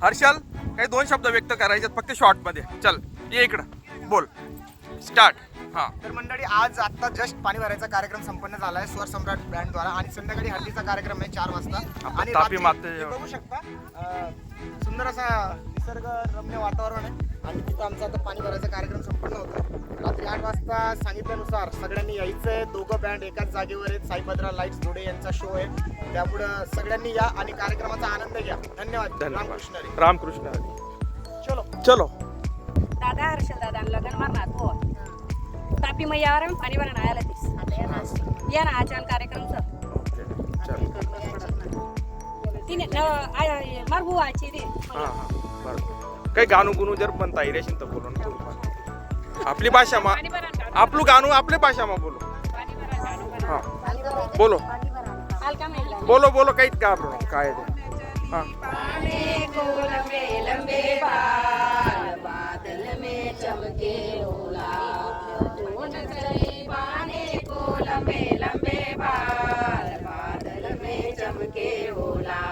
हर्षल काही 2 शब्द व्यक्त करायचे फक्त शॉर्ट मध्ये. चल ये इकडं बोल. स्टार्ट. हा तर मंडळी आज आता जस्ट पाणी भरायचा कार्यक्रम संपन्न झाला आहे स्वर सम्राट ब्रँड द्वारा आणि संध्याकाळी हळदीचा कार्यक्रम आहे 4 वाजता. आणि तापी रात्री माते तुम्ही बघू शकता सुंदर असा निसर्ग रम्य वातावरण आहे आणि तिथं आमचा आता पाणी भरायचा कार्यक्रम संपन्न होतो. रात्री 8 वाजता सांगितल्यानुसार सगळ्यांनी यायचंय. दोघं बँड एकाच जागेवर आहेत. साईभद्रा लाईट्स धुळे यांचा शो आहे, त्यामुळं सगळ्यांनी या आणि कार्यक्रमाचा आनंद घ्या. धन्यवाद. रामकृष्ण हरी. रामकृष्ण हरी. चलो चलो दादा हर्षल दादा लगन मारणार हो तापी मैयावर आम्ही पाणी भरण आयला तीस या ना आचार कार्यक्रम सर ओके चल. तिने मार बुवाची रे हा हा बरं. काही गाणं गुणू जर म्हणता येईल तर बोलू ना थोडंफार. आपली भाषा मा आपलं गाणं आपल्या भाषा मा बोलो. हा बोलो हलका महिला बोलो बोलो काहीच घाबरू नका. काय ते हा पानी को लंबे लंबे बाल बादल में चमके ओला ढूंढ चली पानी को लंबे लंबे बाल बादल में चमके ओला.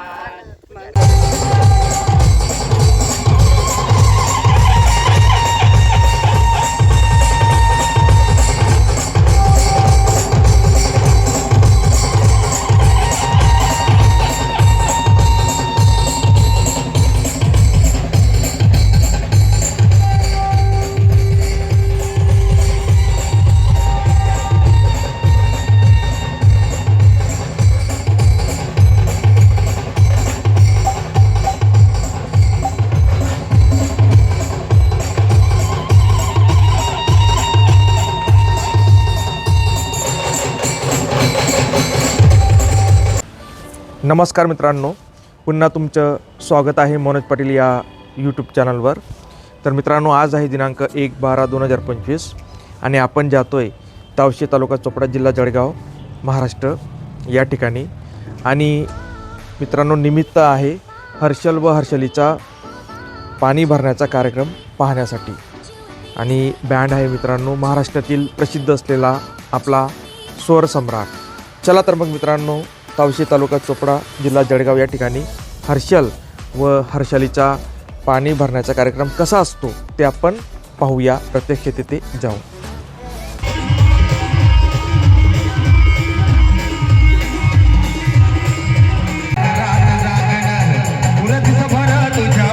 नमस्कार मित्रांनो, पुन्हा तुमचं स्वागत आहे मनोज पाटील या यूट्यूब चॅनलवर. तर मित्रांनो, आज आहे दिनांक 1/12/2025 आणि आपण जातो आहे तावशी तालुका चोपडा जिल्हा जळगाव महाराष्ट्र या ठिकाणी. आणि मित्रांनो, निमित्त आहे हर्षल व हर्षलीचा पाणी भरण्याचा कार्यक्रम पाहण्यासाठी. आणि बँड आहे मित्रांनो महाराष्ट्रातील प्रसिद्ध असलेला आपला स्वर सम्राट. चला तर मग मित्रांनो, तावशी तालुका चोपडा जिल्हा जळगाव या ठिकाणी हर्षल व हर्षलीचा पाणी भरण्याचा कार्यक्रम कसा असतो ते आपण पाहूया, प्रत्यक्ष तिथे जाऊ. तुझ्या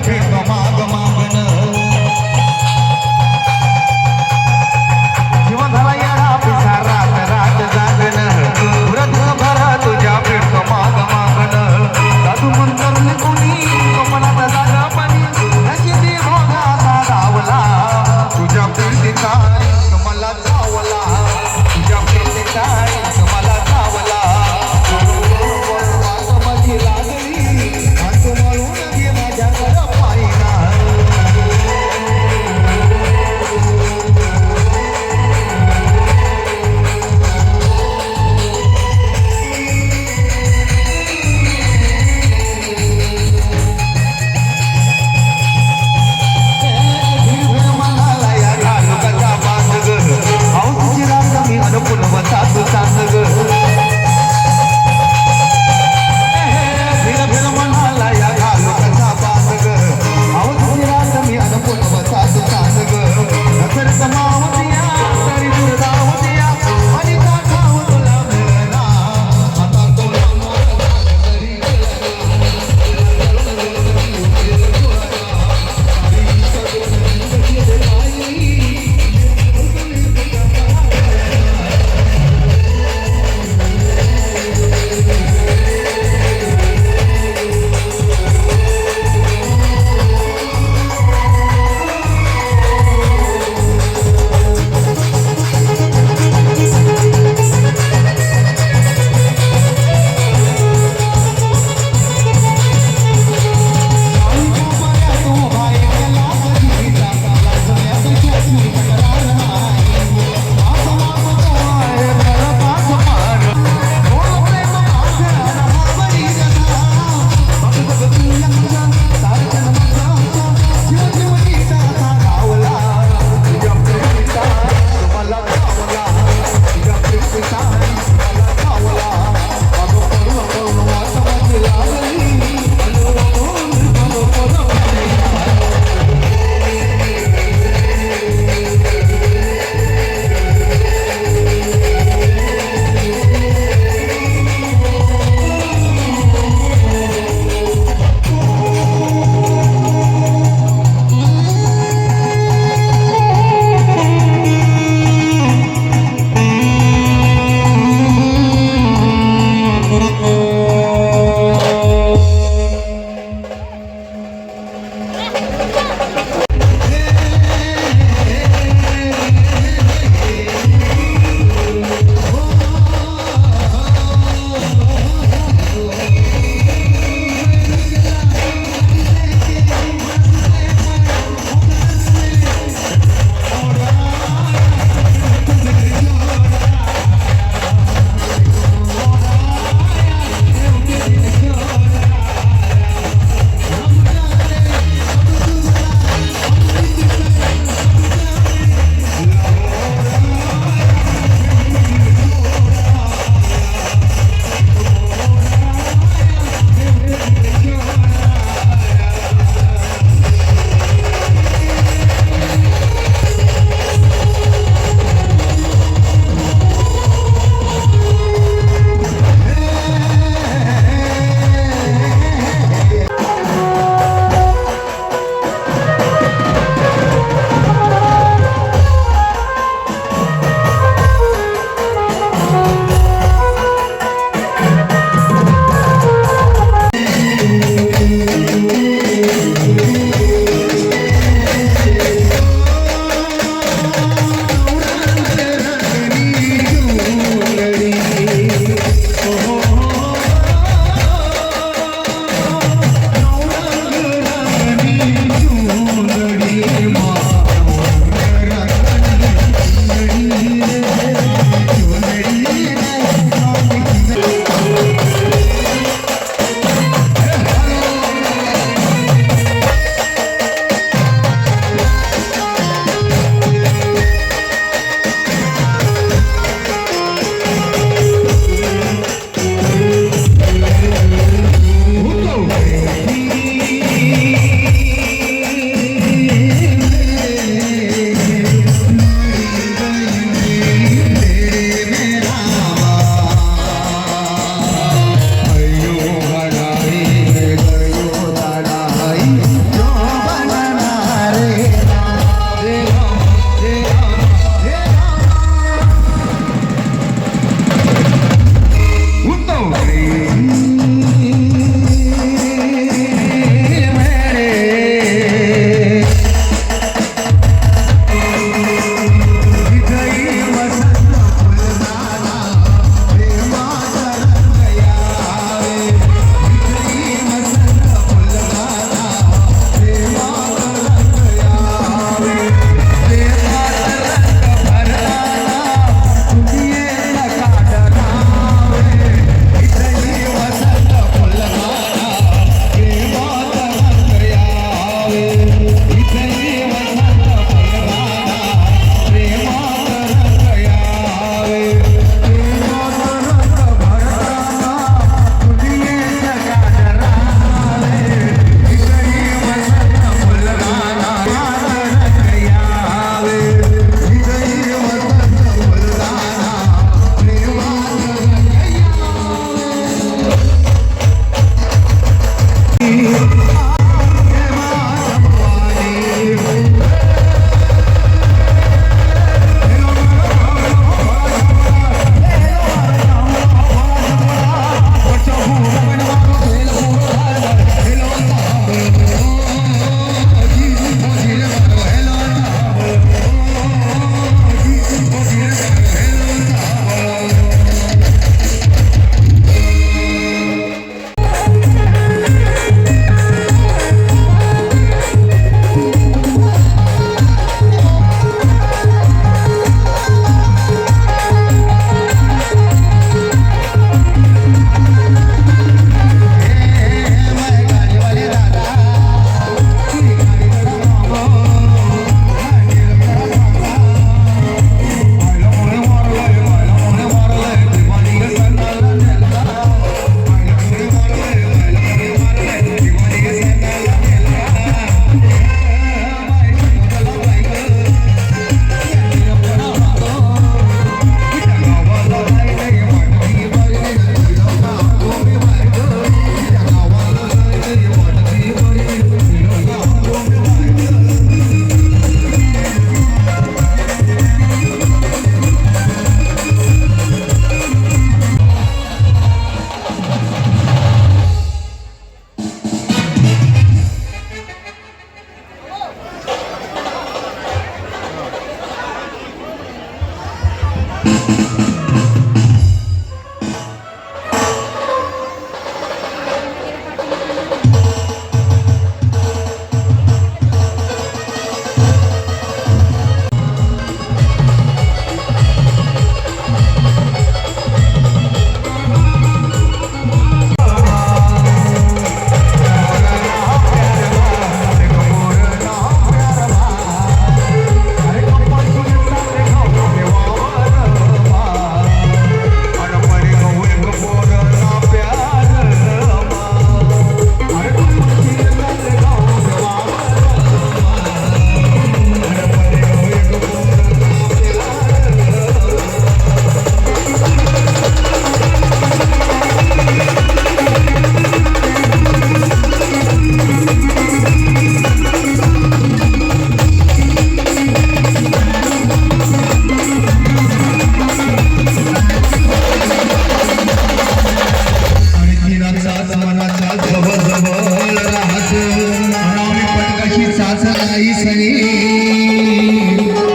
जाई सणी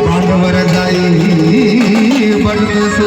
पांडवर जाई बडस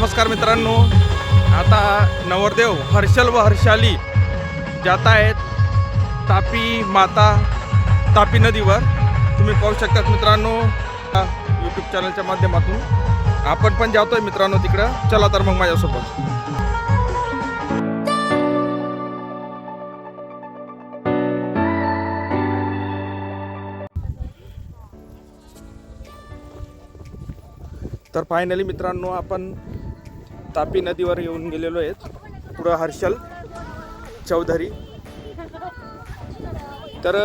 नमस्कार मित्रांनो, आता नवरदेव हर्षल व हर्षाली जात आहेत तापी माता तापी नदीवर. तुम्ही पाहू शकता मित्रांनो यूट्यूब चॅनलच्या माध्यमातून. आपण पण जातोय मित्रांनो तिकडं. चला तर मग माझ्यासोबत. तर फायनली मित्रांनो आपण तापी नदीवर येऊन गेलेलो आहेत. पुढं हर्षल चौधरी. तर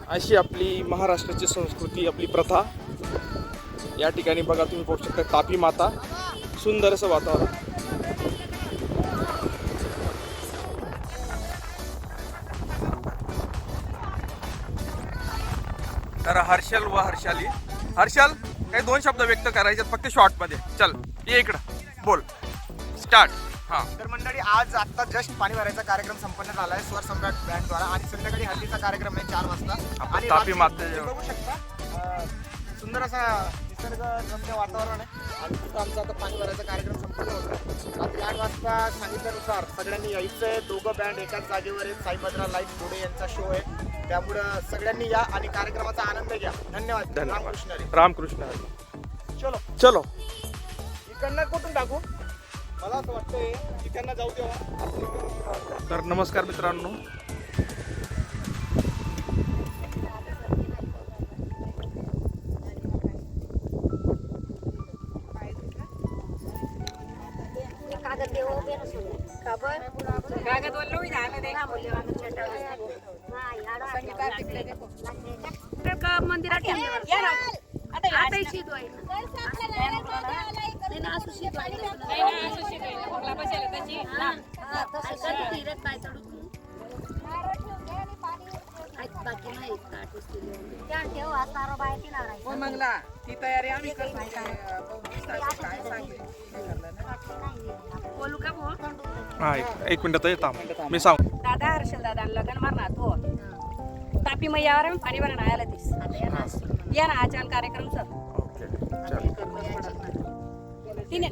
अशी आपली महाराष्ट्राची संस्कृती, आपली प्रथा. या ठिकाणी बघा तुम्ही पाहू शकता तापी माता. सुंदर असं वातावरण. तर हर्षल व हर्षाली. हर्षल काही 2 शब्द व्यक्त करायचे फक्त शॉर्ट मध्ये. चल ये इकडं बोल. स्टार्ट. हा. तर मंडळी आज आता जस्ट पाणी भरायचा कार्यक्रम संपन्न झाला आहे स्वर सम्राट बँड द्वारा आणि संध्याकाळी हल्दीचा कार्यक्रम आहे 4 वाजता. आणि तापी रात्री माते तुम्ही बघू शकता सुंदर असा निसर्ग रम्य वातावरण आहे आणि तिथं आमचा आता पाणी भरायचा कार्यक्रम संपन्न होता. रात्री 8 वाजता सांगितल्यानुसार सगळ्यांनी यायचं आहे. दोघं बँड एकाच जागेवर आहेत. साईभद्रा लाईट पुढे यांचा शो आहे. त्यामुळं सगळ्यांनी या आणि कार्यक्रमाचा आनंद घ्या. धन्यवाद. रामकृष्ण हरी. रामकृष्ण हरी. चलो चलो. इकडनं कुठून टाकू? मला असं वाटतंय इकडनं जाऊ देवा. तर नमस्कार मित्रांनो. कागद वल्लो मंदिरात मंगला ती तयारी आम्ही बोलू का बोल. हा एक मिनिट येता मी सांग. दादा हर्षल दादा लग्न मारणार तो तापी मैयावर आम्ही पाणी भरण आयला तीस या ना आचान कार्यक्रम सर. ओके चल. तिने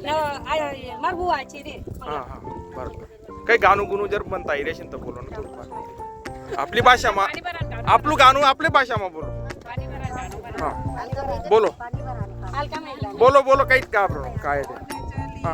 मार बुवाची रे. हा हा बरोबर. काही गाणं गुणू जर म्हणता येईल असेल तर बोलो ना थोडंफार. आपली भाषा मा आपलं गाणं आपल्या भाषा मा बोलो. हा बोलो बोलो बोलो काहीच का काय ते. हा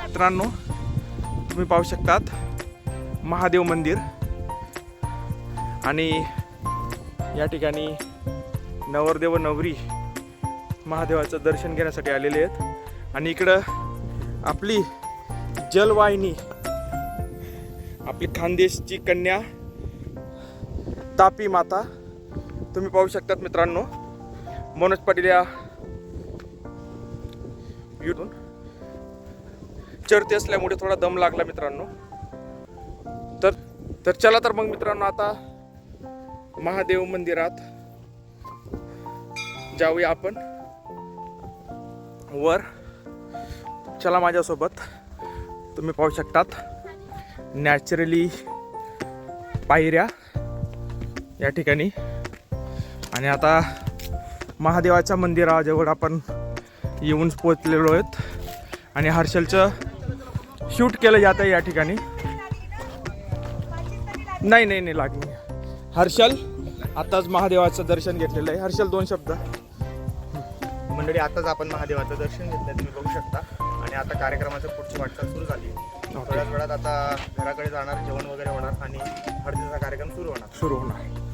मित्रांनो तुम्ही पाहू शकतात महादेव मंदिर. आणि या ठिकाणी नवरदेव व नवरी महादेवाचं दर्शन घेण्यासाठी आलेले आहेत. आणि इकडं आपली जलवाहिनी, आपली खानदेशची कन्या तापी माता तुम्ही पाहू शकतात मित्रांनो. मनोज पाटील या युट्यूब चढते असल्यामुळे थोडा दम लागला मित्रांनो. तर चला तर मग मित्रांनो आता महादेव मंदिरात जाऊया आपण वर. चला माझ्यासोबत. तुम्ही पाहू शकतात नॅचरली पायऱ्या या ठिकाणी. आणि आता महादेवाच्या मंदिराजवळ आपण येऊन पोचलेलो आहेत आणि हर्षलचं शूट केलं जात आहे या ठिकाणी. नाही लागली. हर्षल आताच महादेवाचं दर्शन घेतलेलं आहे. हर्षल 2 शब्द. मंडळी आताच आपण महादेवाचं दर्शन घेतलं तुम्ही बघू शकता आणि आता कार्यक्रमाचं पुढची वाटचाल सुरू झाली आहे. थोड्याच वेळात आता घराकडे जाणार, जेवण वगैरे होणार आणि हळदीचा कार्यक्रम सुरू होणार.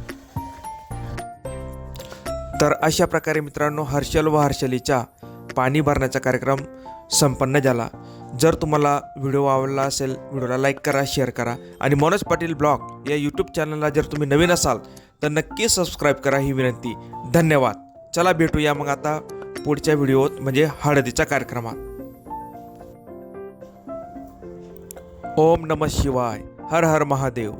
तर अशा प्रकारे मित्रांनो हर्षल व हर्षलीचा पाणी भरण्याचा कार्यक्रम संपन्न झाला. जर तुम्हाला व्हिडिओ आवडला असेल व्हिडिओला लाईक करा, शेअर करा आणि मनोज पाटील ब्लॉग या यूट्यूब चॅनलला जर तुम्ही नवीन असाल तर नक्की सबस्क्राईब करा ही विनंती. धन्यवाद. चला भेटूया मग आता पुढच्या व्हिडिओत म्हणजे हळदीच्या कार्यक्रमात. ओम नमः शिवाय. हर हर महादेव.